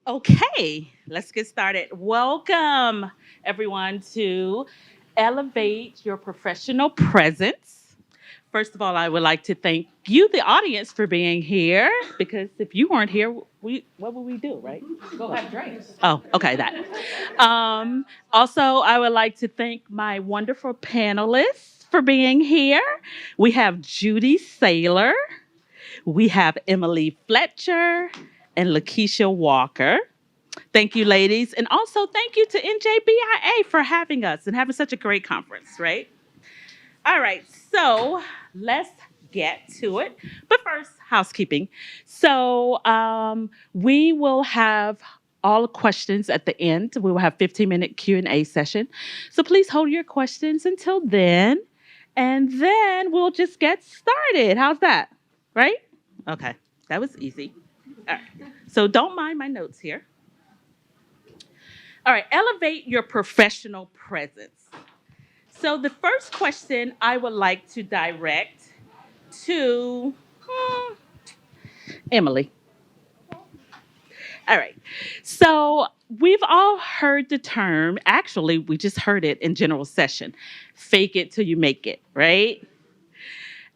Okay, let's get started. Welcome, everyone, to Elevate Your Professional Presence. First of all, I would like to thank you, the audience, for being here. Because if you weren't here, what would we do, right? Go have drinks. Oh, okay, that. Also, I would like to thank my wonderful panelists for being here. We have Judy Saylor, we have Emily Fletcher, and Lukeshia Walker. Thank you, ladies. And also thank you to NJBIA for having us and having such a great conference, right? All right, so let's get to it. But first, housekeeping. We will have all the questions at the end. We will have 15-minute Q&A session. So please hold your questions until then. And then we'll just get started. How's that? Right? Okay, that was easy. All right. So don't mind my notes here. All right, elevate your professional presence. So the first question I would like to direct to Emily. All right. So we've all heard the term, actually, we just heard it in general session, fake it till you make it, right?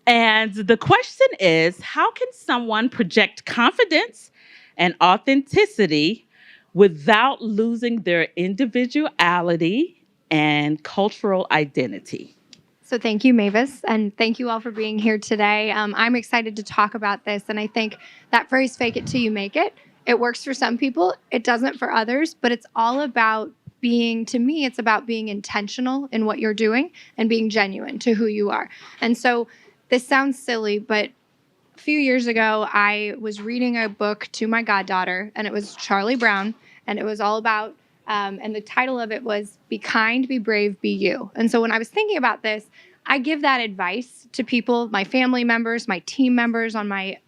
And the question is, how can someone project confidence and authenticity without losing their individuality and cultural identity? So thank you, Mayvis, and thank you all for being here today. I'm excited to talk about this, and I think that phrase, fake it till you make it works for some people, it doesn't for others, but it's all about to me, it's about being intentional in what you're doing and being genuine to who you are. And so this sounds silly, but a few years ago, I was reading a book to my goddaughter, and it was Charlie Brown, and it was all about, and the title of it was Be Kind, Be Brave, Be You. And so when I was thinking about this, I give that advice to people, my family members, my team members at my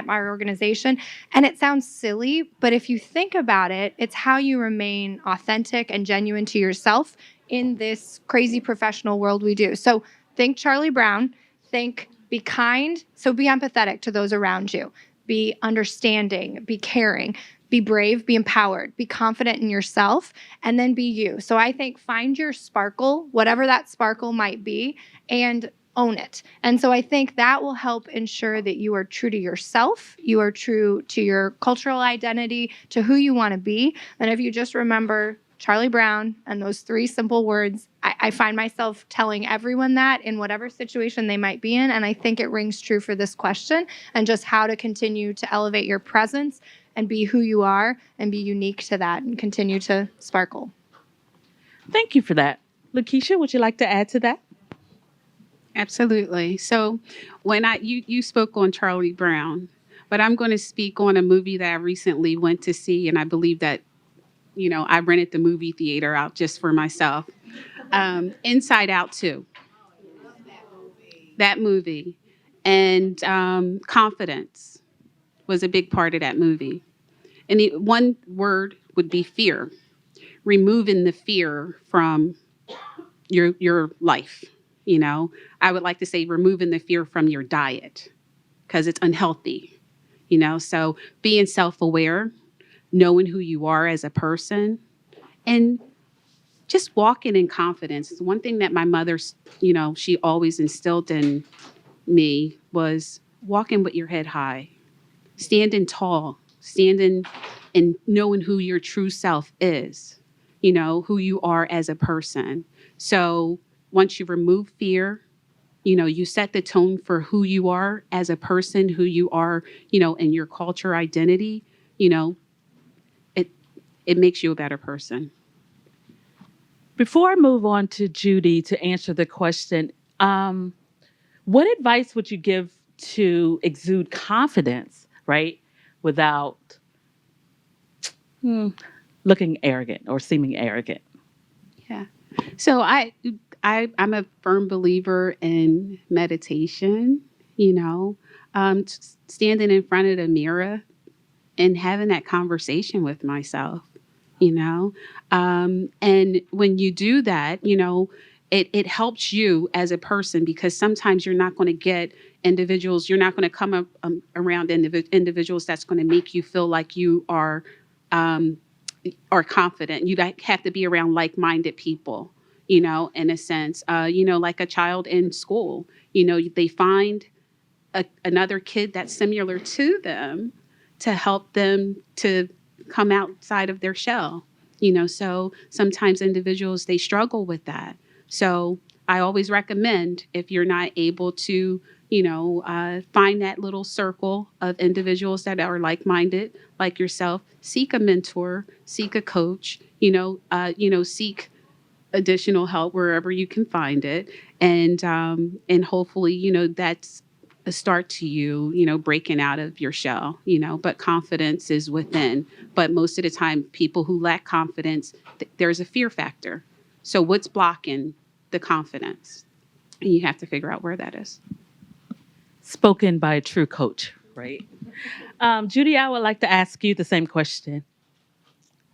organization, and it sounds silly, but if you think about it, it's how you remain authentic and genuine to yourself in this crazy professional world we do. So think Charlie Brown, think be kind, so be empathetic to those around you. Be understanding, be caring, be brave, be empowered, be confident in yourself, and then be you. So I think find your sparkle, whatever that sparkle might be, and own it. And so I think that will help ensure that you are true to yourself, you are true to your cultural identity, to who you want to be. And if you just remember Charlie Brown and those three simple words, I find myself telling everyone that in whatever situation they might be in. And I think it rings true for this question and just how to continue to elevate your presence and be who you are and be unique to that and continue to sparkle. Thank you for that. Lukeshia, would you like to add to that? Absolutely. So when you spoke on Charlie Brown, but I'm going to speak on a movie that I recently went to see, and I believe that I rented the movie theater out just for myself. Inside Out 2. That movie. And confidence was a big part of that movie. And one word would be fear. Removing the fear from your life. I would like to say removing the fear from your diet because it's unhealthy. So being self-aware, knowing who you are as a person, and just walking in confidence. One thing that my mother, she always instilled in me was walking with your head high, standing tall, standing and knowing who your true self is, who you are as a person. So once you remove fear, you set the tone for who you are as a person, who you are, and your culture identity, it makes you a better person. Before I move on to Judy to answer the question, what advice would you give to exude confidence, right, without looking arrogant or seeming arrogant? Yeah. So I'm a firm believer in meditation, standing in front of the mirror and having that conversation with myself, and when you do that, it helps you as a person because sometimes you're not going to get individuals, you're not going to come up around individuals that's going to make you feel like you are are confident. You have to be around like-minded people, in a sense, like a child in school, they find another kid that's similar to them to help them to come outside of their shell. So sometimes individuals, they struggle with that. So I always recommend, if you're not able to, find that little circle of individuals that are like-minded, like yourself, seek a mentor, seek a coach, seek additional help wherever you can find it, and hopefully, that's a start to you, breaking out of your shell, but confidence is within. But most of the time, people who lack confidence, there's a fear factor. So what's blocking the confidence? And you have to figure out where that is. Spoken by a true coach, right? Judy, I would like to ask you the same question.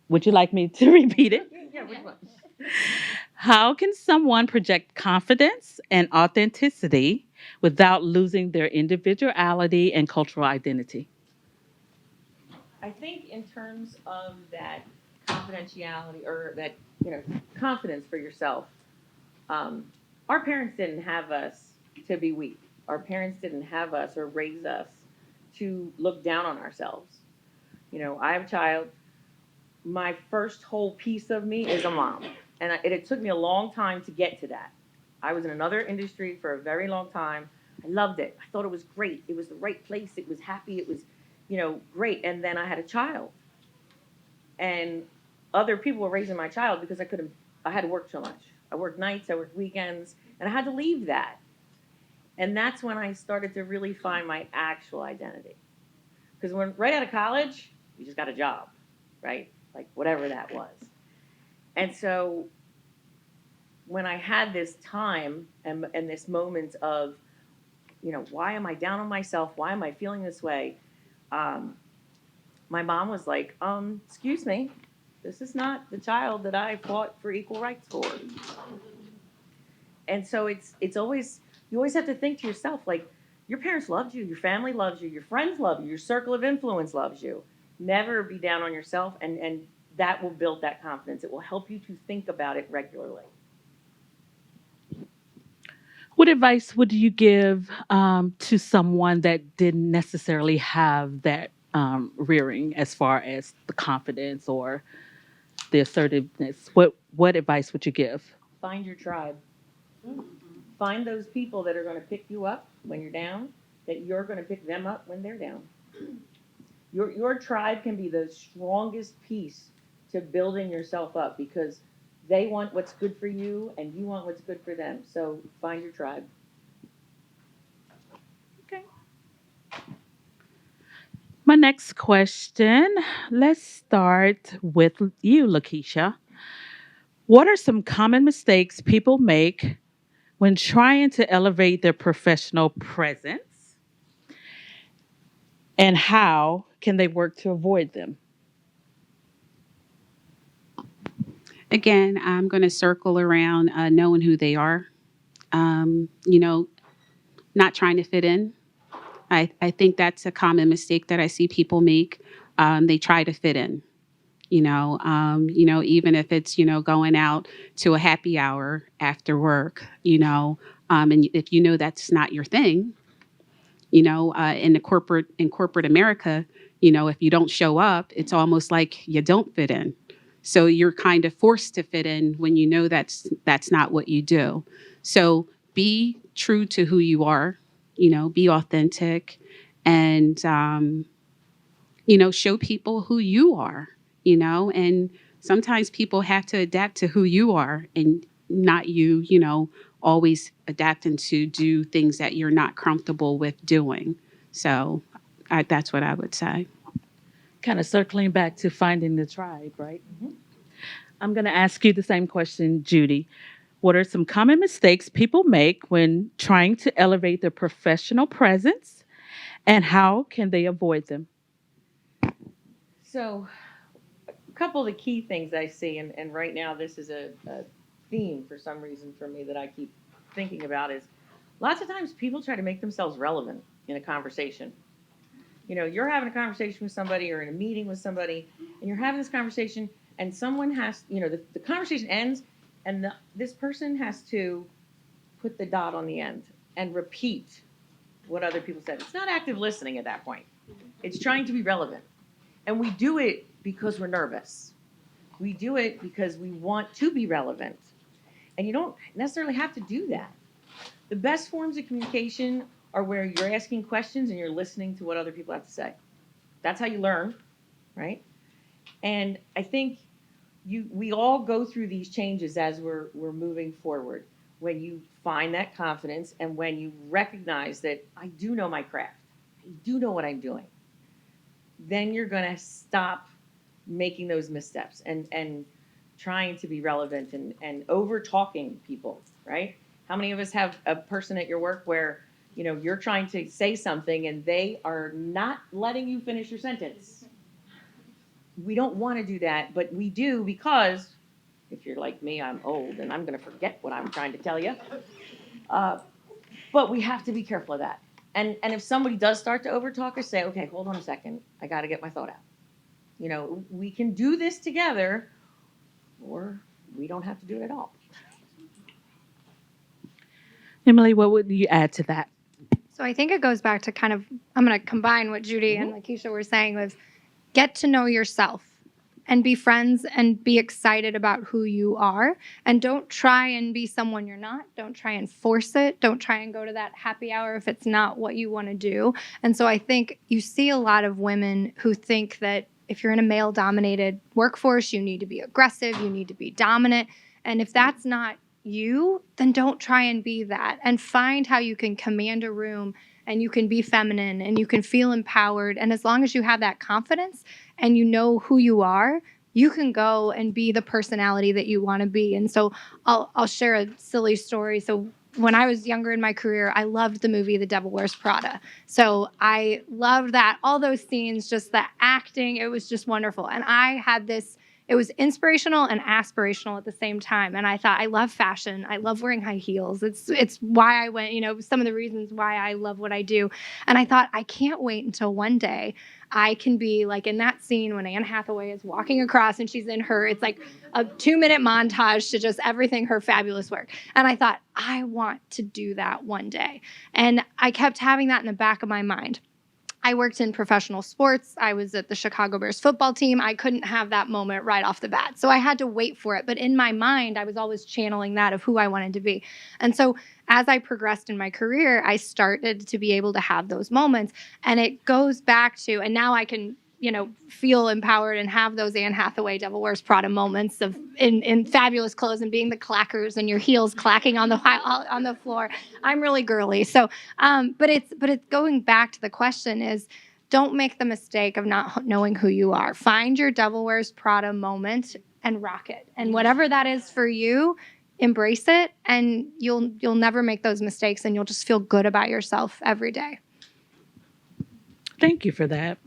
Would you like me to repeat it? Yeah, which one? How can someone project confidence and authenticity without losing their individuality and cultural identity? I think in terms of that confidentiality or that, confidence for yourself, um, our parents didn't have us to be weak. Our parents didn't have us or raise us to look down on ourselves. I have a child. My first whole piece of me is a mom. And it took me a long time to get to that. I was in another industry for a very long time. I loved it. I thought it was great. It was the right place. It was happy. It was, great. And then I had a child. And other people were raising my child because I had to work so much. I worked nights, I worked weekends, and I had to leave that. And that's when I started to really find my actual identity. Because when right out of college, you just got a job, right? Like whatever that was. And so when I had this time and this moment of, why am I down on myself? Why am I feeling this way? My mom was like, excuse me, this is not the child that I fought for equal rights for. And so it's always, you always have to think to yourself, like, your parents loved you, your family loves you, your friends love you, your circle of influence loves you. Never be down on yourself, and that will build that confidence. It will help you to think about it regularly. What advice would you give to someone that didn't necessarily have that rearing as far as the confidence or the assertiveness? What advice would you give? Find your tribe. Find those people that are going to pick you up when you're down, that you're going to pick them up when they're down. Your tribe can be the strongest piece to building yourself up because they want what's good for you and you want what's good for them. So find your tribe. Okay. My next question, let's start with you, Lukeshia. What are some common mistakes people make when trying to elevate their professional presence, and how can they work to avoid them? Again, I'm going to circle around knowing who they are, um, you know, not trying to fit in. I think that's a common mistake that I see people make. They try to fit in. Even if it's, going out to a happy hour after work, and if that's not your thing, in corporate America, if you don't show up, it's almost like you don't fit in. So you're kind of forced to fit in when that's not what you do. So be true to who you are, be authentic, and show people who you are, and sometimes people have to adapt to who you are and not you, always adapting to do things that you're not comfortable with doing. So that's what I would say. Kind of circling back to finding the tribe, right? Mhm. I'm going to ask you the same question, Judy. What are some common mistakes people make when trying to elevate their professional presence, and how can they avoid them? So a couple of the key things I see, and right now this is a theme for some reason for me that I keep thinking about is lots of times people try to make themselves relevant in a conversation. You know, you're having a conversation with somebody or in a meeting with somebody, and you're having this conversation, and someone has, you know, the conversation ends, and this person has to put the dot on the end and repeat what other people said. It's not active listening at that point. It's trying to be relevant. And we do it because we're nervous. We do it because we want to be relevant. And you don't necessarily have to do that. The best forms of communication are where you're asking questions and you're listening to what other people have to say. That's how you learn, right? And I think we all go through these changes as we're moving forward. When you find that confidence and when you recognize that I do know my craft, I do know what I'm doing, then you're going to stop making those missteps and trying to be relevant and over talking people, right? How many of us have a person at your work where, you know, you're trying to say something and they are not letting you finish your sentence? We don't want to do that, but we do because if you're like me, I'm old and I'm going to forget what I'm trying to tell you. But we have to be careful of that. And if somebody does start to overtalk us, say, okay, hold on a second. I got to get my thought out. You know, we can do this together or we don't have to do it at all. Emily, what would you add to that? So I think it goes back to kind of, I'm going to combine what Judy and Lukeshia were saying with get to know yourself and be friends and be excited about who you are. And don't try and be someone you're not. Don't try and force it. Don't try and go to that happy hour if it's not what you want to do. And so I think you see a lot of women who think that if you're in a male dominated workforce, you need to be aggressive, you need to be dominant. And if that's not you, then don't try and be that, and find how you can command a room and you can be feminine and you can feel empowered. And as long as you have that confidence and you know who you are, you can go and be the personality that you want to be. And so I'll share a silly story. So when I was younger in my career, I loved the movie The Devil Wears Prada. So I loved that, all those scenes, just the acting, it was just wonderful. And I had this, it was inspirational and aspirational at the same time. And I thought, I love fashion. I love wearing high heels. It's why I went, you know, some of the reasons why I love what I do. And I thought, I can't wait until one day I can be like in that scene when Anne Hathaway is walking across and she's in her, it's like a 2-minute montage to just everything, her fabulous work. And I thought, I want to do that one day. And I kept having that in the back of my mind. I worked in professional sports. I was at the Chicago Bears football team. I couldn't have that moment right off the bat. So I had to wait for it. But in my mind, I was always channeling that of who I wanted to be. And so as I progressed in my career, I started to be able to have those moments. And it goes back to, and now I can, you know, feel empowered and have those Anne Hathaway Devil Wears Prada moments of in fabulous clothes and being the clackers and your heels clacking on the floor. I'm really girly. So, but it's going back to the question is, don't make the mistake of not knowing who you are. Find your Devil Wears Prada moment and rock it. And whatever that is for you, embrace it, and you'll never make those mistakes, and you'll just feel good about yourself every day. Thank you for that.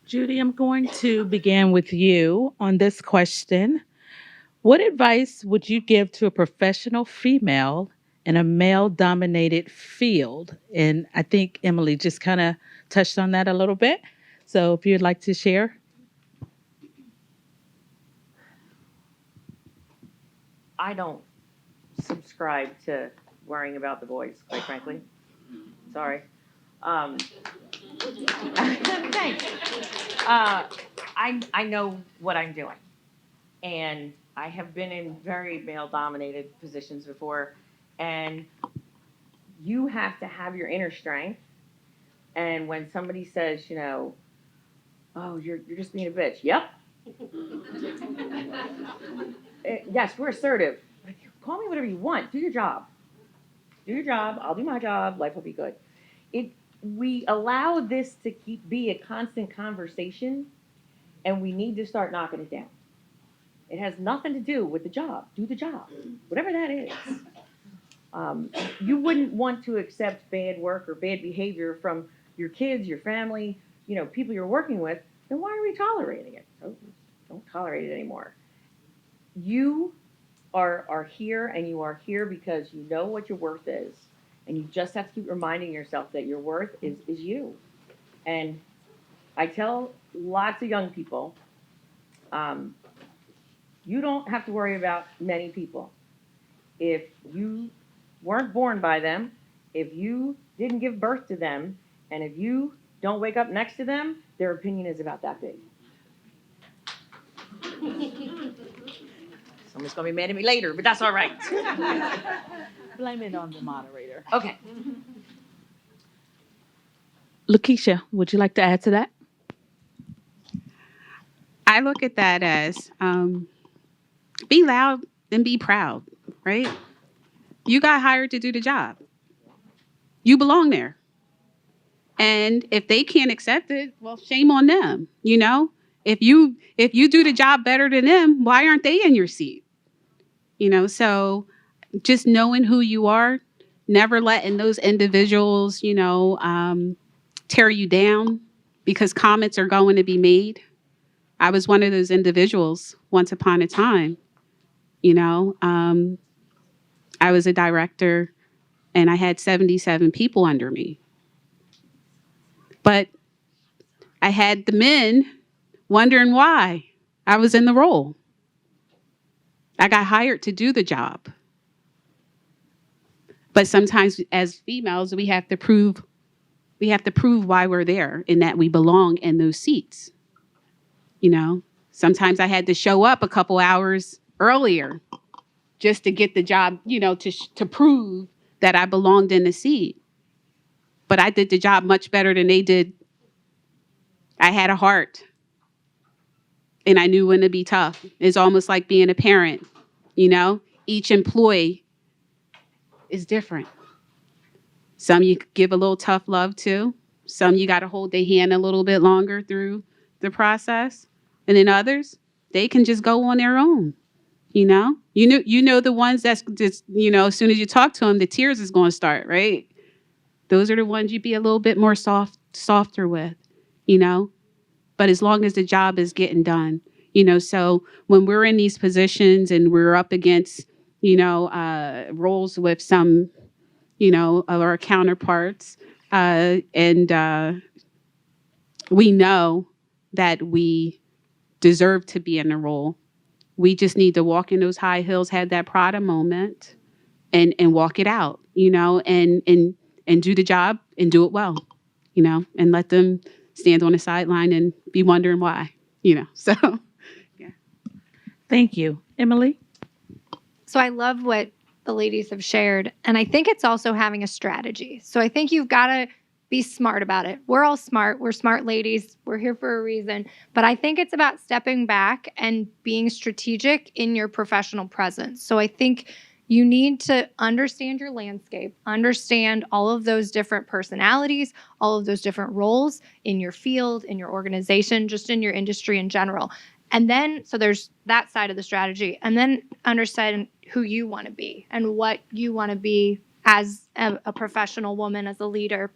Judy, I'm going to begin with you on this question. What advice would you give to a professional female in a male dominated field? And I think Emily just kind of touched on that a little bit. So if you'd like to share. I don't subscribe to worrying about the boys, quite frankly. Sorry. Thanks. I know what I'm doing, and I have been in very male-dominated positions before, and you have to have your inner strength. And when somebody says, you know, oh, you're just being a bitch. Yep. Yes, we're assertive. Call me whatever you want. Do your job. Do your job. I'll do my job. Life will be good. We allow this to be a constant conversation, and we need to start knocking it down. It has nothing to do with the job. Do the job, whatever that is. You wouldn't want to accept bad work or bad behavior from your kids, your family, you know, people you're working with. Then why are we tolerating it? Don't tolerate it anymore. You are here, and you are here because you know what your worth is, And you just have to keep reminding yourself that your worth is you. And I tell lots of young people, you don't have to worry about many people. If you weren't born by them, if you didn't give birth to them, and if you don't wake up next to them, their opinion is about that big. Someone's going to be mad at me later, but that's all right. Blame it on the moderator. Okay. Lukeshia, would you like to add to that? I look at that as be loud and be proud, right? You got hired to do the job. You belong there. And if they can't accept it, well, shame on them. You know, if you do the job better than them, why aren't they in your seat? You know, so just knowing who you are, never letting those individuals, tear you down because comments are going to be made. I was one of those individuals once upon a time. I was a director and I had 77 people under me. But I had the men wondering why I was in the role. I got hired to do the job. But sometimes as females, we have to prove why we're there and that we belong in those seats. Sometimes I had to show up a couple hours earlier just to get the job, to prove that I belonged in the seat. But I did the job much better than they did. I had a heart. And I knew when to be tough. It's almost like being a parent, Each employee is different. Some you give a little tough love to. Some you got to hold their hand a little bit longer through the process. And then others, they can just go on their own. You know the ones that's just, as soon as you talk to them, the tears is going to start, right? Those are the ones you'd be a little bit more softer with, But as long as the job is getting done, so when we're in these positions and we're up against, roles with some, of our counterparts, and we know that we deserve to be in a role. We just need to walk in those high hills, have that Prada moment, and walk it out, and do the job and do it well, and let them stand on the sideline and be wondering why, So, yeah. Thank you. Emily? So I love what the ladies have shared. And I think it's also having a strategy. So I think you've got to be smart about it. We're all smart. We're smart ladies. We're here for a reason. But I think it's about stepping back and being strategic in your professional presence. So I think you need to understand your landscape, understand all of those different personalities, all of those different roles in your field, in your organization, just in your industry in general. And then, so there's that side of the strategy. And then understand who you want to be and what you want to be as a professional woman, as a leader.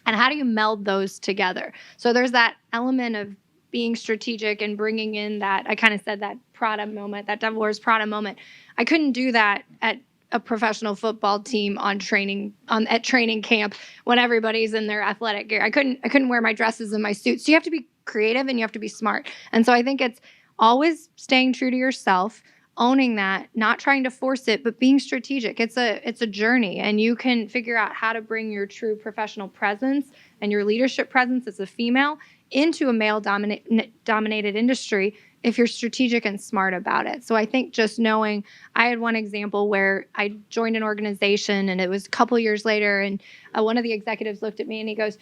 And how do you meld those together? So there's that element of being strategic and bringing in that, I kind of said that Prada moment, that Devil Wears Prada moment. I couldn't do that at a professional football team at training camp when everybody's in their athletic gear. I couldn't wear my dresses and my suits. So you have to be creative and you have to be smart. And so I think it's always staying true to yourself, owning that, not trying to force it, but being strategic. It's a journey, and you can figure out how to bring your true professional presence and your leadership presence as a female into a male-dominated industry if you're strategic and smart about it. So I think just knowing, I had one example where I joined an organization and it was a couple years later, and one of the executives looked at me and he goes,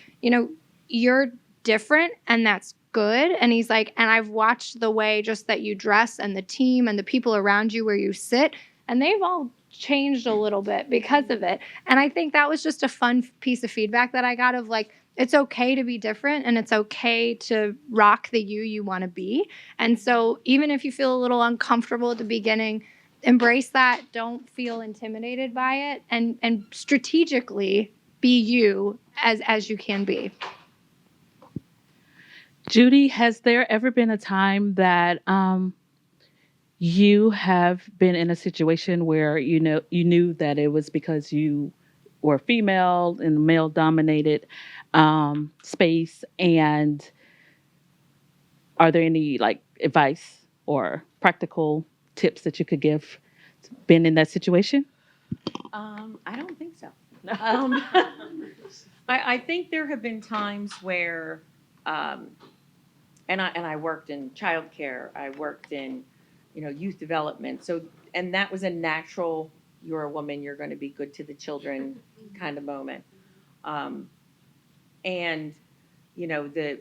you're different and that's good. And he's like, and I've watched the way just that you dress and the team and the people around you where you sit, and they've all changed a little bit because of it. And I think that was just a fun piece of feedback that I got of like, it's okay to be different and it's okay to rock the you want to be. And so even if you feel a little uncomfortable at the beginning, embrace that. Don't feel intimidated by it, and strategically be you as you can be. Judy, has there ever been a time that you have been in a situation where you knew that it was because you or female in a male dominated space? And are there any like advice or practical tips that you could give been in that situation? I don't think so. I think there have been times where, um, and I worked in childcare. I worked in, youth development. So, and that was a natural. You're a woman. You're going to be good to the children, kind of moment. Um, and the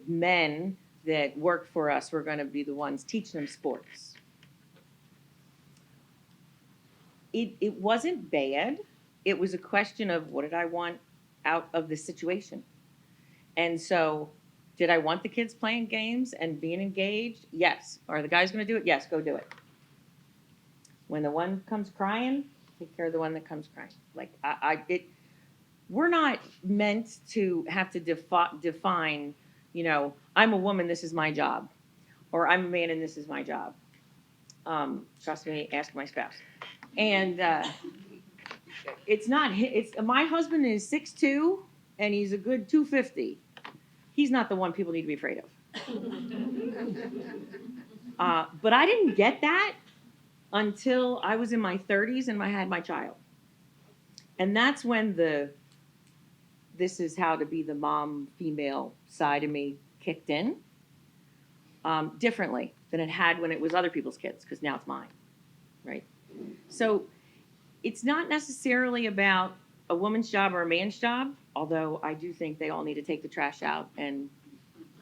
men that worked for us were going to be the ones teaching them sports. It wasn't bad. It was a question of what did I want out of this situation. And so, did I want the kids playing games and being engaged? Yes. Are the guys going to do it? Yes, go do it. When the one comes crying, take care of the one that comes crying. Like we're not meant to have to define. I'm a woman. This is my job, or I'm a man and this is my job. Trust me. Ask my spouse. And it's not. It's my husband is 6'2", and he's a good 250. He's not the one people need to be afraid of. But I didn't get that until I was in my 30s and I had my child. And that's when this is how to be the mom female side of me kicked in differently than it had when it was other people's kids, because now it's mine, right? So it's not necessarily about a woman's job or a man's job, although I do think they all need to take the trash out. And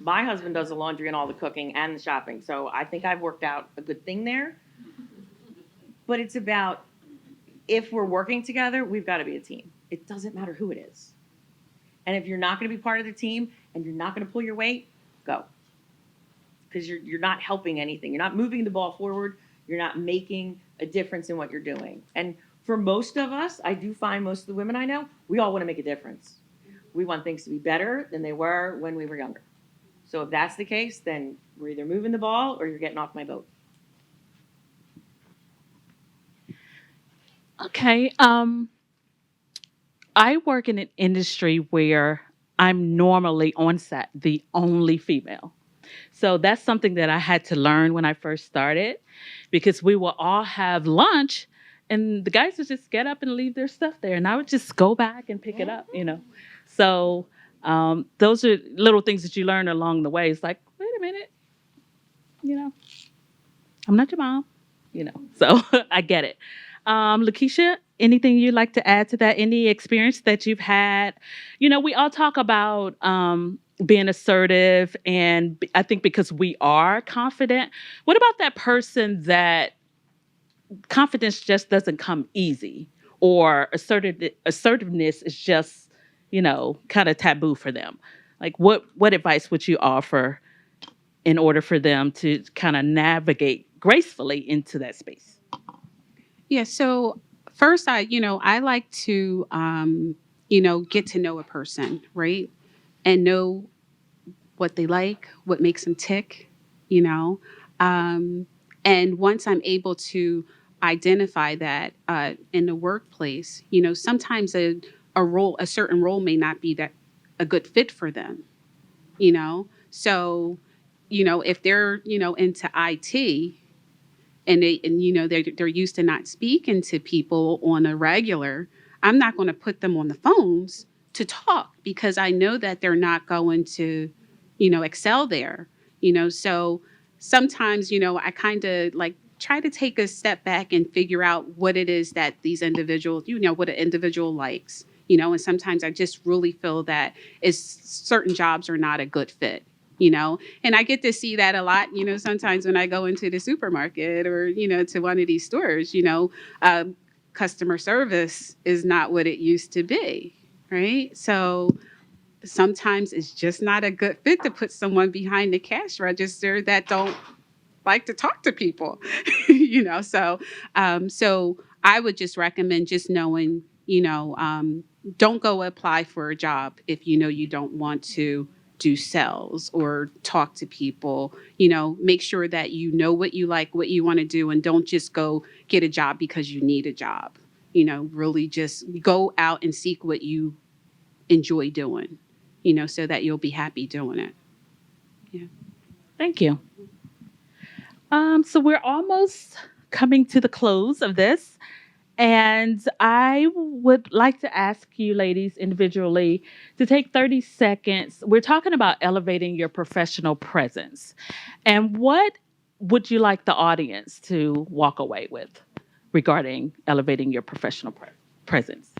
my husband does the laundry and all the cooking and the shopping. So I think I've worked out a good thing there. But it's about if we're working together, we've got to be a team. It doesn't matter who it is. And if you're not going to be part of the team and you're not going to pull your weight, go. Because you're not helping anything. You're not moving the ball forward. You're not making a difference in what you're doing. And for most of us, I do find most of the women I know, we all want to make a difference. We want things to be better than they were when we were younger. So if that's the case, then we're either moving the ball or you're getting off my boat. Okay. I work in an industry where I'm normally on set the only female. So that's something that I had to learn when I first started, because we will all have lunch and the guys would just get up and leave their stuff there. And I would just go back and pick it up. So those are little things that you learn along the way. It's like, wait a minute, I'm not your mom. So I get it. Lukeshia, anything you'd like to add to that? Any experience that you've had? We all talk about being assertive, and I think because we are confident, what about that person that confidence just doesn't come easy, or assertiveness is just, kind of taboo for them? Like, what advice would you offer in order for them to kind of navigate gracefully into that space? Yeah. So first, I like to, get to know a person, right? And know what they like, what makes them tick, you know. And once I'm able to identify that in the workplace, sometimes a certain role may not be that a good fit for them, So, if they're, into IT, and they're used to not speaking to people on a regular, I'm not going to put them on the phones to talk, because I know that they're not going to, excel there. So sometimes, I kind of like try to take a step back and figure out what it is that these individuals, what an individual likes, and sometimes I just really feel that certain jobs are not a good fit. And I get to see that a lot, sometimes when I go into the supermarket or, to one of these stores, customer service is not what it used to be, right? So sometimes it's just not a good fit to put someone behind the cash register that don't like to talk to people, So I would just recommend just knowing, don't go apply for a job if you don't want to do sales or talk to people. Make sure that you know what you like, what you want to do, and don't just go get a job because you need a job. really just go out and seek what you enjoy doing, so that you'll be happy doing it. Thank you. So we're almost coming to the close of this. And I would like to ask you ladies individually to take 30 seconds. We're talking about elevating your professional presence. And what would you like the audience to walk away with regarding elevating your professional presence?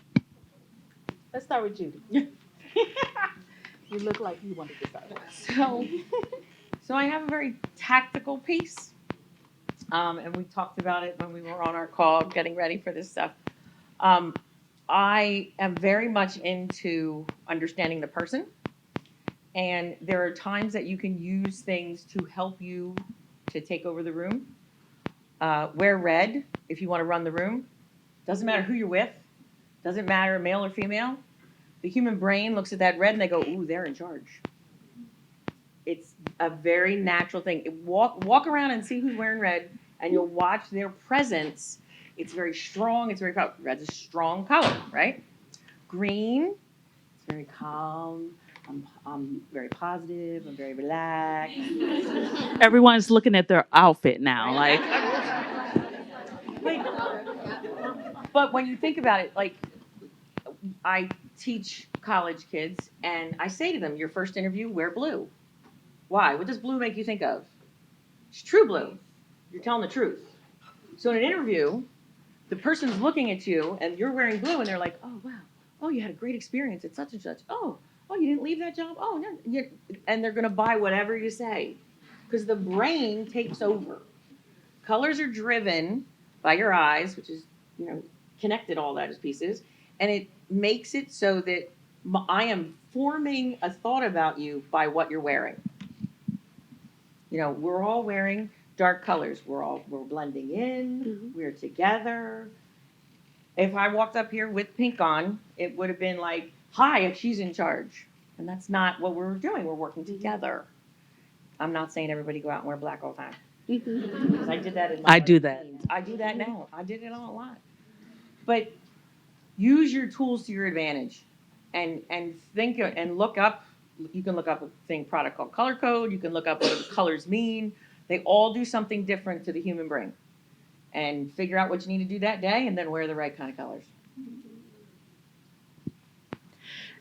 Let's start with Judy. You look like you wanted to start. So I have a very tactical piece. And we talked about it when we were on our call getting ready for this stuff. I am very much into understanding the person. And there are times that you can use things to help you to take over the room. Wear red if you want to run the room. Doesn't matter who you're with. Doesn't matter male or female. The human brain looks at that red and they go, ooh, they're in charge. It's a very natural thing. Walk around and see who's wearing red, and you'll watch their presence. It's very strong. It's very powerful. Red's a strong color, right? Green, it's very calm. I'm very positive. I'm very relaxed. Everyone's looking at their outfit now. Like, but when you think about it, like, I teach college kids, and I say to them, your first interview, wear blue. Why? What does blue make you think of? It's true blue. You're telling the truth. So in an interview, the person's looking at you, and you're wearing blue, and they're like, oh, wow. Oh, you had a great experience at such and such. Oh, you didn't leave that job? Oh, no. And they're going to buy whatever you say because the brain takes over. Colors are driven by your eyes, which is, connected all that as pieces, and it makes it so that I am forming a thought about you by what you're wearing. We're all wearing dark colors. We're blending in. Mm-hmm. We're together. If I walked up here with pink on, it would have been like, hi, she's in charge. And that's not what we're doing. We're working together. I'm not saying everybody go out and wear black all the time. Because I did that in my I do that. I do that now. I did it a lot. But use your tools to your advantage and think and look up. You can look up a product called color code. You can look up what the colors mean. They all do something different to the human brain. And figure out what you need to do that day and then wear the right kind of colors.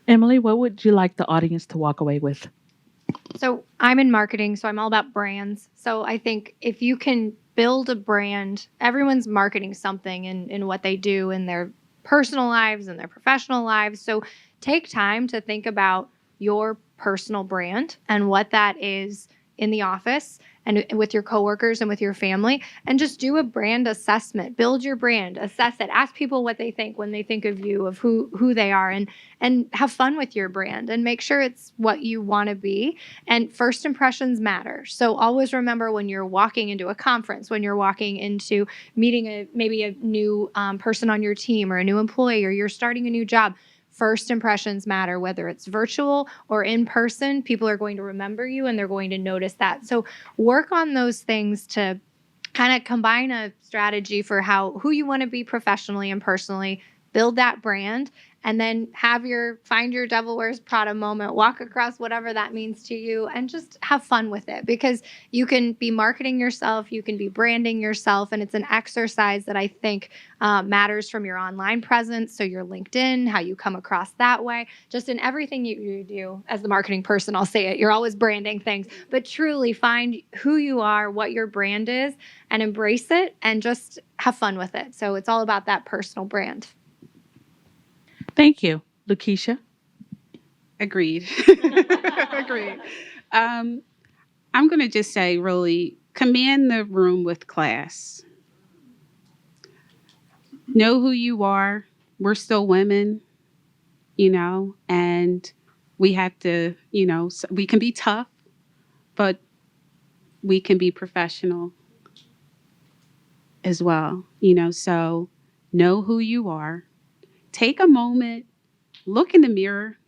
Emily, what would you like the audience to walk away with? So I'm in marketing, so I'm all about brands. So I think if you can build a brand, everyone's marketing something in what they do in their personal lives and their professional lives. So take time to think about your personal brand and what that is in the office and with your coworkers and with your family, and just do a brand assessment. Build your brand, assess it, ask people what they think when they think of you, of who they are, and have fun with your brand and make sure it's what you want to be. And first impressions matter. So always remember when you're walking into a conference, when you're walking into meeting maybe a new person on your team or a new employee, or you're starting a new job, first impressions matter, whether it's virtual or in person. People are going to remember you and they're going to notice that. So work on those things to kind of combine a strategy for who you want to be professionally and personally, build that brand, and then find your Devil Wears Prada moment, walk across whatever that means to you, and just have fun with it, because you can be marketing yourself, you can be branding yourself, and it's an exercise that I think matters from your online presence. So your LinkedIn, how you come across that way, just in everything you do as the marketing person, I'll say it, you're always branding things, but truly find who you are, what your brand is, and embrace it and just have fun with it. So it's all about that personal brand. Thank you. Lukeshia? Agreed. Agreed. I'm going to just say, really, command the room with class. Know who you are. We're still women, and we have to, we can be tough, but we can be professional as well, so know who you are. Take a moment, look in the mirror,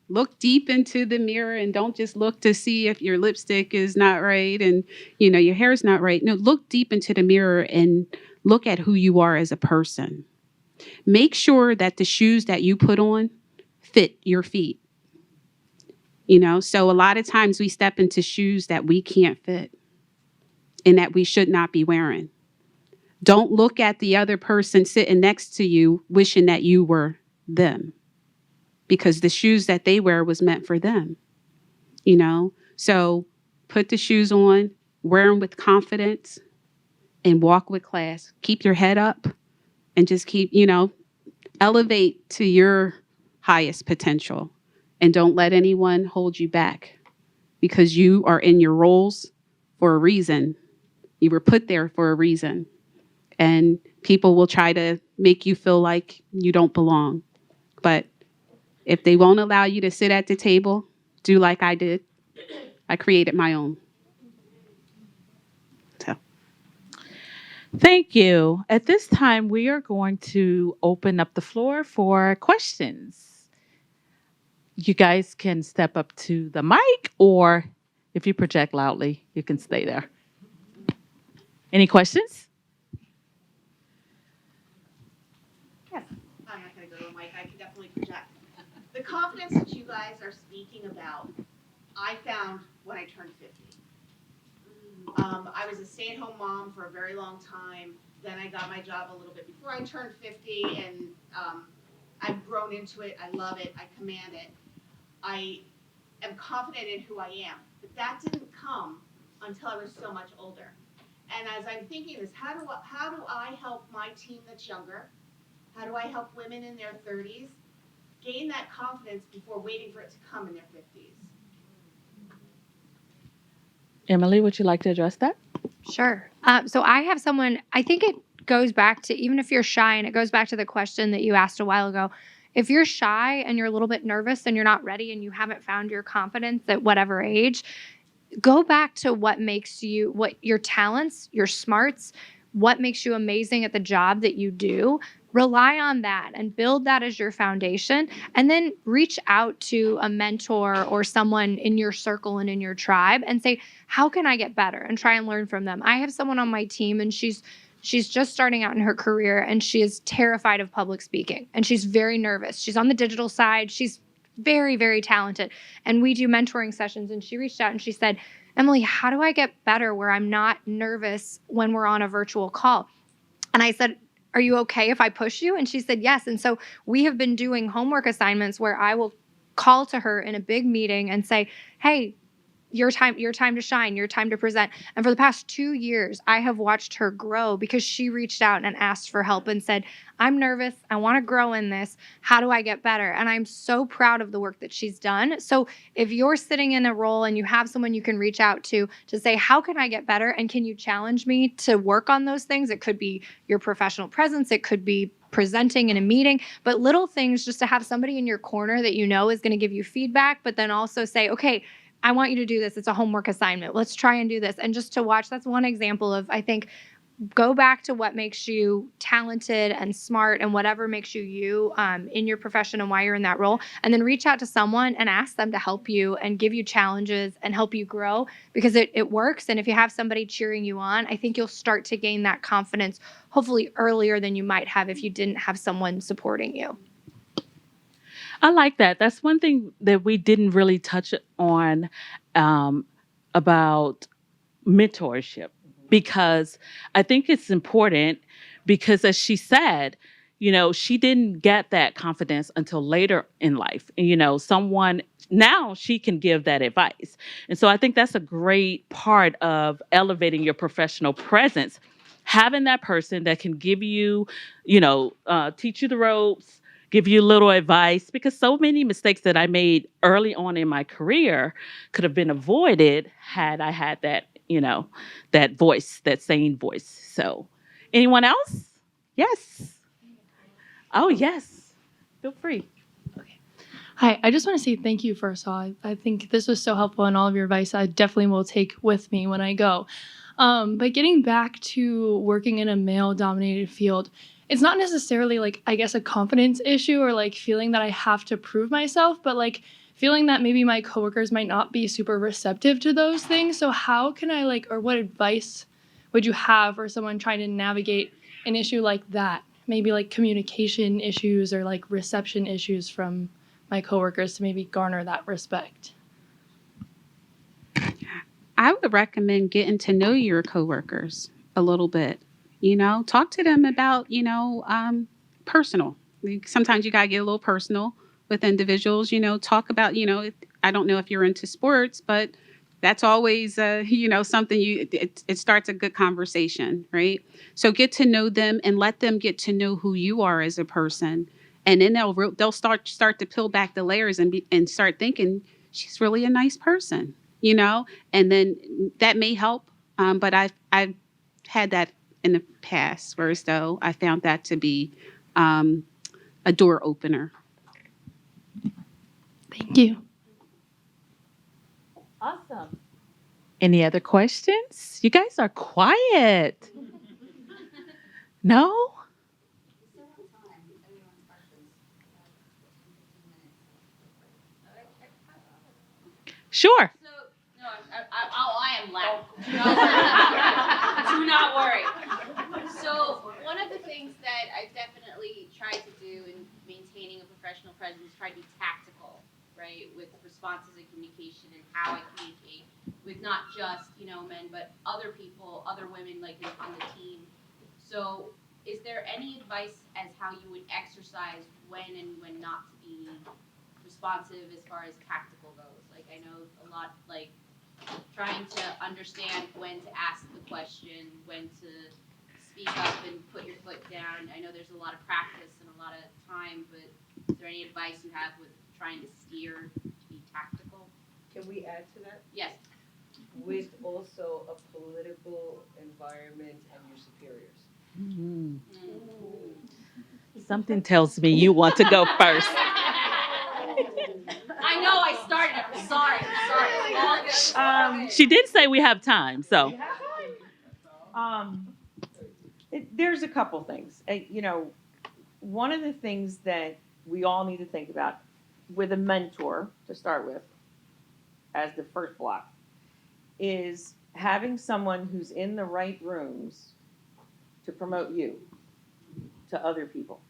look deep into the mirror, and don't just look to see if your lipstick is not right and, your hair is not right. No, look deep into the mirror and look at who you are as a person. Make sure that the shoes that you put on fit your feet. You know, so a lot of times we step into shoes that we can't fit and that we should not be wearing. Don't look at the other person sitting next to you wishing that you were them, because the shoes that they wear was meant for them, you know? So put the shoes on, wear them with confidence, and walk with class. Keep your head up and just keep, you know, elevate to your highest potential. And don't let anyone hold you back, because you are in your roles for a reason. You were put there for a reason. And people will try to make you feel like you don't belong. But if they won't allow you to sit at the table, do like I did. I created my own. So. Thank you. At this time, we are going to open up the floor for questions. You guys can step up to the mic, or if you project loudly, you can stay there. Any questions? Yes. I'm not going to go to the mic. I can definitely project. The confidence that you guys are speaking about, I found when I turned 50. I was a stay-at-home mom for a very long time. Then I got my job a little bit before I turned 50, and I've grown into it. I love it. I command it. I am confident in who I am. But that didn't come until I was so much older. And as I'm thinking this, how do I help my team that's younger? How do I help women in their 30s gain that confidence before waiting for it to come in their 50s? Emily, would you like to address that? Sure. So I have someone, I think it goes back to, even if you're shy, and it goes back to the question that you asked a while ago. If you're shy and you're a little bit nervous and you're not ready and you haven't found your confidence at whatever age, go back to what makes you, what your talents, your smarts, what makes you amazing at the job that you do. Rely on that and build that as your foundation, and then reach out to a mentor or someone in your circle and in your tribe and say, how can I get better, and try and learn from them. I have someone on my team, and she's just starting out in her career, and she is terrified of public speaking, and she's very nervous. She's on the digital side. She's very, very talented. And we do mentoring sessions, and she reached out and she said, Emily, how do I get better where I'm not nervous when we're on a virtual call? And I said, are you okay if I push you? And she said, yes. And so we have been doing homework assignments where I will call to her in a big meeting and say, hey, your time to shine, your time to present. And for the past 2 years, I have watched her grow because she reached out and asked for help and said, I'm nervous. I want to grow in this. How do I get better? And I'm so proud of the work that she's done. So if you're sitting in a role and you have someone you can reach out to say, how can I get better? And can you challenge me to work on those things? It could be your professional presence. It could be presenting in a meeting, but little things, just to have somebody in your corner that you know is going to give you feedback, but then also say, okay, I want you to do this. It's a homework assignment. Let's try and do this. And just to watch, that's one example of, I think, go back to what makes you talented and smart and whatever makes you in your profession and why you're in that role. And then reach out to someone and ask them to help you and give you challenges and help you grow, because it works. And if you have somebody cheering you on, I think you'll start to gain that confidence, hopefully earlier than you might have if you didn't have someone supporting you. I like that. That's one thing that we didn't really touch on about mentorship, because I think it's important, because as she said, you know, she didn't get that confidence until later in life. And, you know, someone now she can give that advice. And so I think that's a great part of elevating your professional presence, having that person that can give you, you know, teach you the ropes, give you a little advice, because so many mistakes that I made early on in my career could have been avoided had I had that, you know, that voice, that sane voice. So anyone else? Yes. Oh, yes. Feel free. Hi, I just want to say thank you first of all. I think this was so helpful, and all of your advice I definitely will take with me when I go. But getting back to working in a male-dominated field, it's not necessarily like, I guess, a confidence issue or like feeling that I have to prove myself, but like feeling that maybe my coworkers might not be super receptive to those things. So how can I or what advice would you have for someone trying to navigate an issue like that maybe like communication issues or like reception issues from my coworkers to maybe garner that respect? I would recommend getting to know your coworkers a little bit. Talk to them about, personal. Sometimes you got to get a little personal with individuals, talk about, I don't know if you're into sports, but that's always, something it starts a good conversation, right? So get to know them and let them get to know who you are as a person. And then they'll start to peel back the layers and start thinking she's really a nice person, and then that may help. But I've had that in the past, whereas though I found that to be a door opener. Thank you. Awesome. Any other questions? You guys are quiet. No? Sure. So, no, I am loud. Do not worry. So, one of the things that I definitely tried to do in maintaining a professional presence is try to be tactical, right, with responses and communication and how I communicate with not just, men, but other people, other women, like on the team. So, is there any advice as how you would exercise when and when not to be responsive as far as tactical goes? Like, I know a lot, like, trying to understand when to ask the question, when to speak up and put your foot down. I know there's a lot of practice and a lot of time, but is there any advice you have with trying to steer to be tactical? Can we add to that? Yes. With also a political environment and your superiors. Mm. Something tells me you want to go first. I know I started it. Sorry. She did say we have time, so. There's a couple things. One of the things that we all need to think about with a mentor to start with, as the first block, is having someone who's in the right rooms to promote you to other people.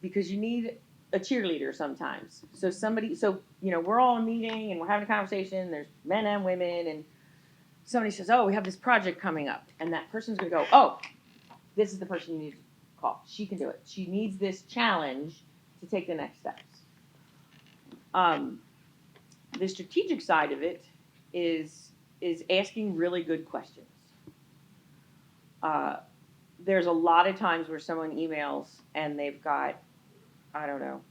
Because you need a cheerleader sometimes. We're all meeting and we're having a conversation. There's men and women, and somebody says, "Oh, we have this project coming up," and that person's going to go, "Oh, this is the person you need to call. She can do it. She needs this challenge to take the next steps." The strategic side of it is asking really good questions. There's a lot of times where someone emails and they've got, I don't know,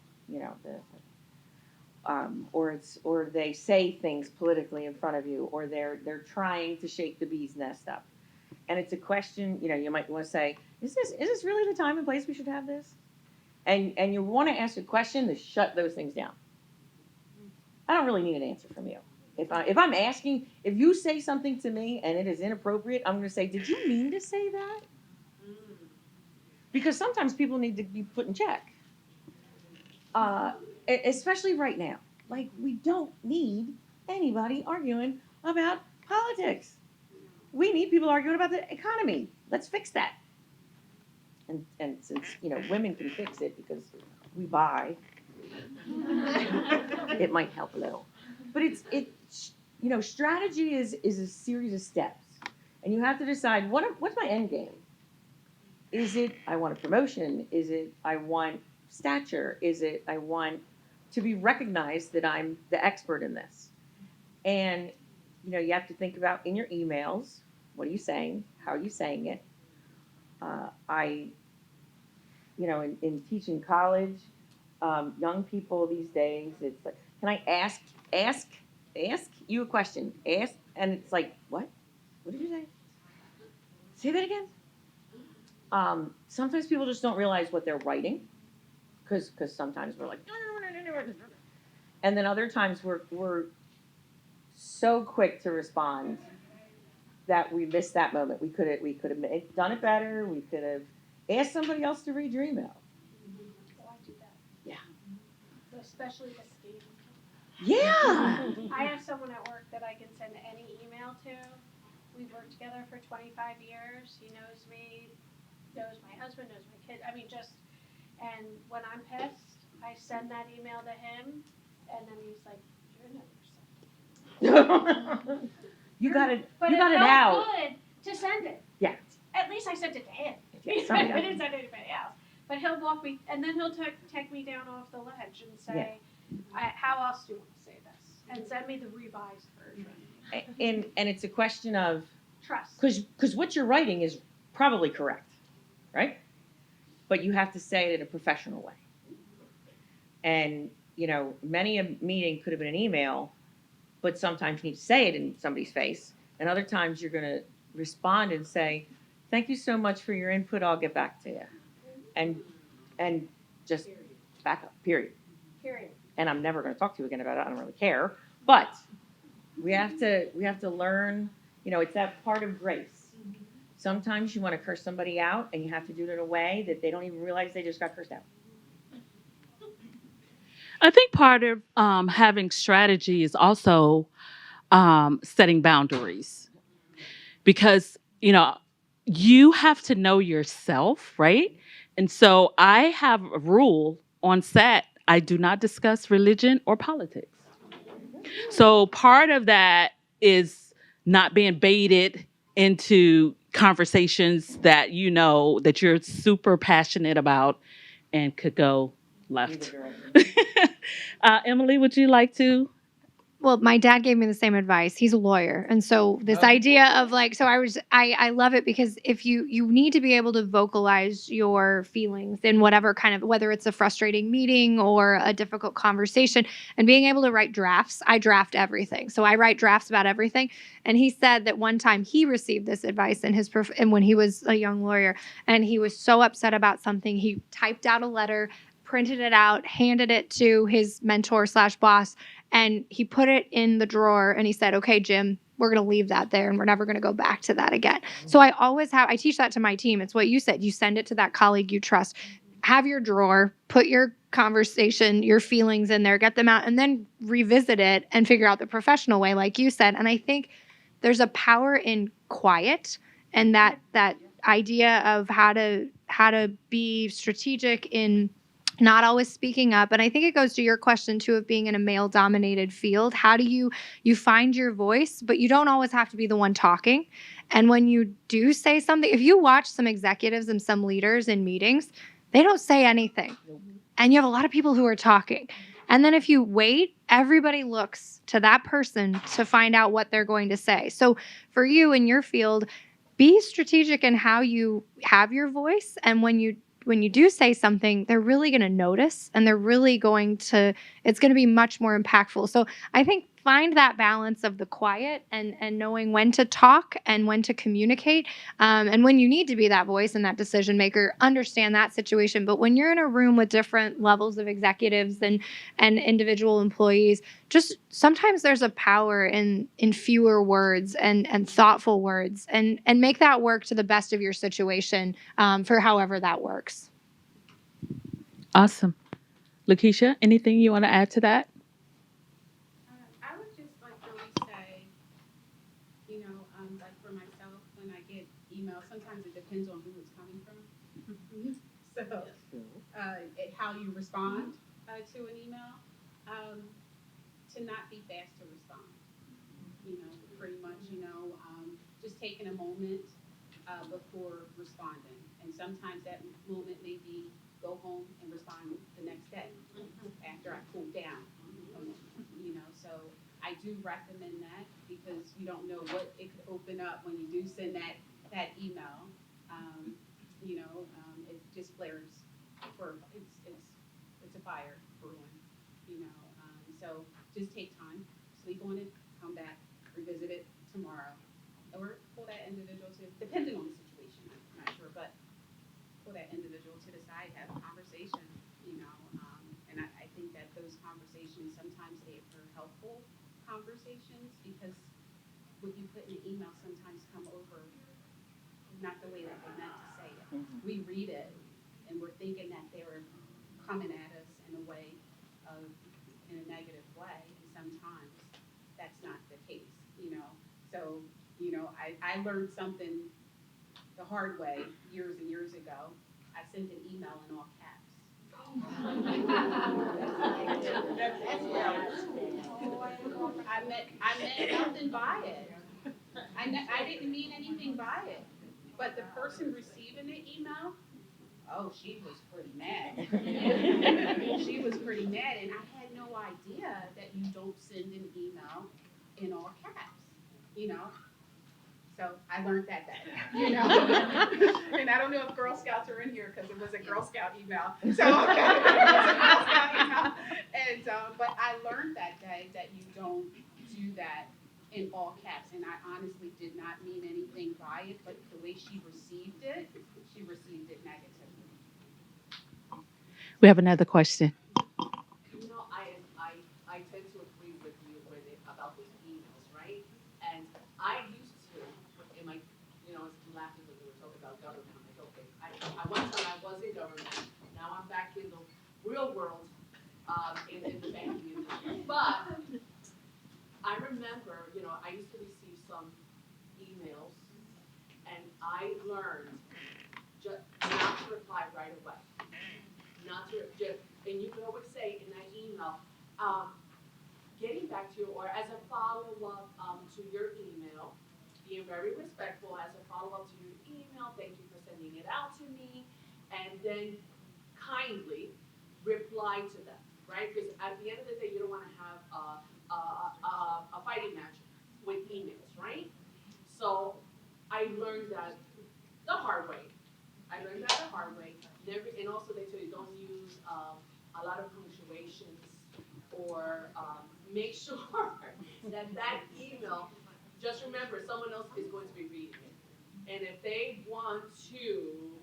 or they say things politically in front of you, or they're trying to shake the bee's nest up, and it's a question. You might want to say, "Is this really the time and place we should have this?" And you want to ask a question to shut those things down. I don't really need an answer from you. If I'm asking, if you say something to me and it is inappropriate, I'm going to say, "Did you mean to say that?" Because sometimes people need to be put in check. Especially right now. Like, we don't need anybody arguing about politics. We need people arguing about the economy. Let's fix that. And since, women can fix it because we buy, it might help a little. But strategy is a series of steps. And you have to decide, what's my end game? Is it I want a promotion? Is it I want stature? Is it I want to be recognized that I'm the expert in this? And, you have to think about in your emails, what are you saying? How are you saying it? In teaching college, young people these days, it's like, can I ask you a question? Ask, and it's like, what? What did you say? Say that again? Sometimes people just don't realize what they're writing, because sometimes we're like, and then other times we're so quick to respond that we miss that moment. We could have done it better. We could have asked somebody else to read your email. Oh, I do that. Yeah. Especially the scheme. Yeah. I have someone at work that I can send any email to. We've worked together for 25 years. He knows me knows my husband, knows my kid. I mean, and when I'm pissed, I send that email to him, and then he's like, "You're never sent." You got it. But You it got it felt out. good to send it. Yeah. At least I sent it to him. Yeah, I somebody else. didn't send it to anybody else. But he'll walk me, and then he'll take me down off the ledge and say, "How else do you want to say this?" And send me the revised version. And it's a question of Trust. because what you're writing is probably correct, right? But you have to say it in a professional way. And many a meeting could have been an email, but sometimes you need to say it in somebody's face, and other times you're going to respond and say, "Thank you so much for your input. I'll get back to you," and just back up. Period. And I'm never going to talk to you again about it. I don't really care. But we have to learn. It's that part of grace. Sometimes you want to curse somebody out, and you have to do it in a way that they don't even realize they just got cursed out. I think part of having strategy is also setting boundaries, because you have to know yourself, right? And so I have a rule on set: I do not discuss religion or politics. So part of that is not being baited into conversations that that you're super passionate about and could go left. Emily, would you like to? Well, my dad gave me the same advice. He's a lawyer. And so this idea of I love it, because if you need to be able to vocalize your feelings in whatever kind of, whether it's a frustrating meeting or a difficult conversation, and being able to write drafts. I draft everything. So I write drafts about everything. And he said that one time he received this advice and when he was a young lawyer, and he was so upset about something, he typed out a letter, printed it out, handed it to his mentor/boss, and he put it in the drawer, and he said, "Okay, Jim, we're going to leave that there, and we're never going to go back to that again." So I teach that to my team. It's what you said. You send it to that colleague you trust. Have your drawer, put your conversation, your feelings in there, get them out, and then revisit it and figure out the professional way, like you said. And I think there's a power in quiet, and that idea of how to be strategic in not always speaking up. And I think it goes to your question too, of being in a male dominated field. How do you find your voice, but you don't always have to be the one talking. And when you do say something, if you watch some executives and some leaders in meetings, they don't say anything. And you have a lot of people who are talking. And then if you wait, everybody looks to that person to find out what they're going to say. So for you in your field, be strategic in how you have your voice. And when you do say something, they're really going to notice, and they're really it's going to be much more impactful. So I think find that balance of the quiet and knowing when to talk and when to communicate. And when you need to be that voice and that decision maker, understand that situation. But when you're in a room with different levels of executives and individual employees, just sometimes there's a power in fewer words and thoughtful words, and make that work to the best of your situation, for however that works. Awesome. Lukeshia, anything you want to add to that? I would just like to say, like for myself, when I get emails, sometimes it depends on who it's coming from. How you respond to an email, to not be fast to respond. Pretty much, just taking a moment before responding. And sometimes that moment may be go home and respond the next day after I cool down. So I do recommend that, because you don't know what it could open up when you do send that email. It just flares it's a fire brewing. So just take time, sleep on it, come back, revisit it tomorrow, or pull that individual to, depending on the situation, I'm not sure, but pull that individual to the side, have a conversation. And I think that those conversations, sometimes they are helpful conversations, because what you put in an email sometimes come over not the way that they meant to say it. We read it and we're thinking that they were coming at us in a negative way, and sometimes that's not the case. So I learned something the hard way years and years ago. I sent an email in all caps. I meant nothing by it. I didn't mean anything by it. But the person receiving the email, oh, she was pretty mad. She was pretty mad, and I had no idea that you don't send an email in all caps, you know? So I learned that day, you know? And I don't know if Girl Scouts are in here because it was a Girl Scout email. So, okay, it was a Girl Scout email. And, but I learned that day that you don't do that in all caps. And I honestly did not mean anything by it, but the way she received it negatively. We have another question. You know, I tend to agree with you about those emails, right? And I used to, in my, I was laughing when you were talking about government. I'm like, okay, I one time I was in government. Now I'm back in the real world, in the banking industry. But I remember, I used to receive some emails, and I learned just not to reply right away. Not to just, and you can always say in that email, getting back to you, or as a follow-up to your email, being very respectful as a follow-up to your email, thank you for sending it out to me, and then kindly reply to them, right? Because at the end of the day, you don't want to have a fighting match with emails, right? So I learned that the hard way. Never, and also they tell you don't use a lot of punctuations, or make sure that email, just remember someone else is going to be reading it. And if they want to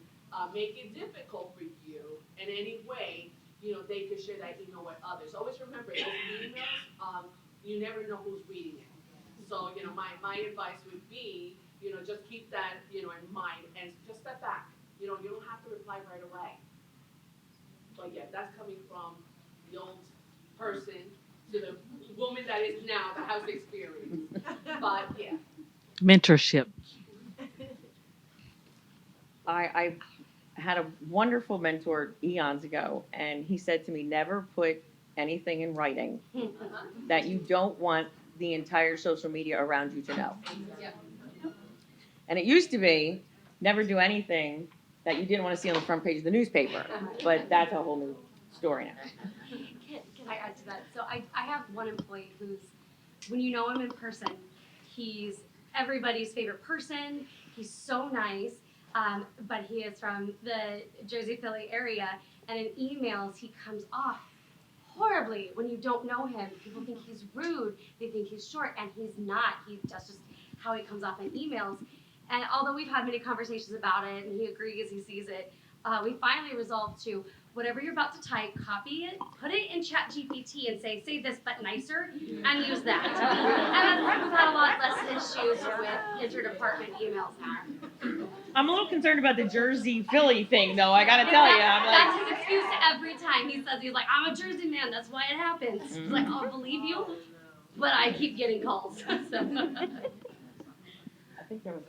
make it difficult for you in any way, they could share that email with others. Always remember, those emails, you never know who's reading it. So, my advice would be, just keep that, in mind, and just step back. You don't have to reply right away. But yeah, that's coming from the old person to the woman that is now the house experience. But yeah. Mentorship. I had a wonderful mentor eons ago, and he said to me, never put anything in writing that you don't want the entire social media around you to know. And it used to be, never do anything that you didn't want to see on the front page of the newspaper. But that's a whole new story now. Can I add to that? So I have one employee who's, when you know him in person, he's everybody's favorite person. He's so nice, but he is from the Jersey, Philly area, and in emails he comes off horribly when you don't know him. People think he's rude, they think he's short, and he's not. That's just how he comes off in emails. And although we've had many conversations about it, and he agrees, he sees it, we finally resolved to, whatever you're about to type, copy it, put it in ChatGPT and say this but nicer, and use that. And we've had a lot less issues with interdepartment emails now. I'm a little concerned about the Jersey Philly thing, though. I gotta tell you, That's his excuse every time. He says, he's like, I'm a Jersey man, that's why it happens. He's like, I'll believe you, but I keep getting calls. So. I think there was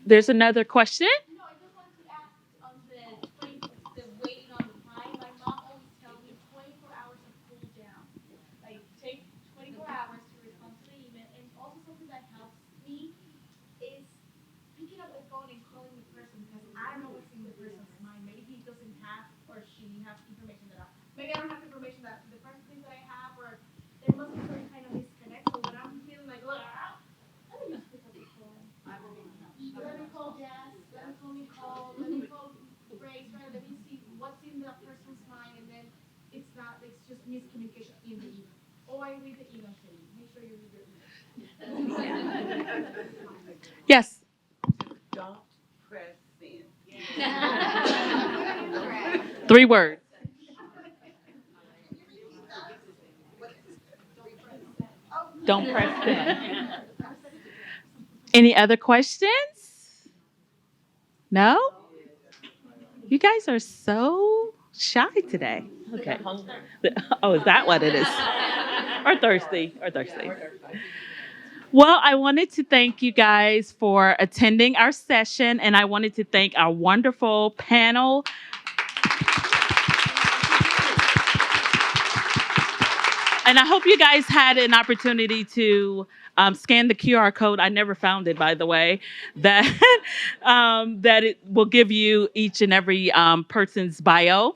There's another question. No, I just wanted to ask on the waiting on the time. My mom always tells me 24 hours to cool down. Like, take 24 hours to respond to the email. And also something that helps me is picking up the phone and calling the person, because I don't know what's in the person's mind. Maybe he doesn't have, or she has information that maybe I don't have information that the person thinks that I have, or there must be some kind of disconnect. So when I'm feeling like, look, let me just pick up the phone. Let me call Jazz, let me call Grace, right? Let me see what's in that person's mind, and then it's just miscommunication in the email. Oh, I read the email to you. Make sure you read your email. Yes. Don't press send. 3 words. Don't press send. Any other questions? No? You guys are so shy today. Okay. Oh, is that what it is? Or thirsty. Well, I wanted to thank you guys for attending our session, and I wanted to thank our wonderful panel. And I hope you guys had an opportunity to scan the QR code. I never found it, by the way, that that it will give you each and every person's bio.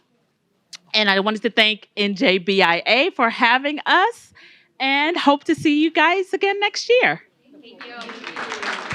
And I wanted to thank NJBIA for having us, and hope to see you guys again next year. Thank you.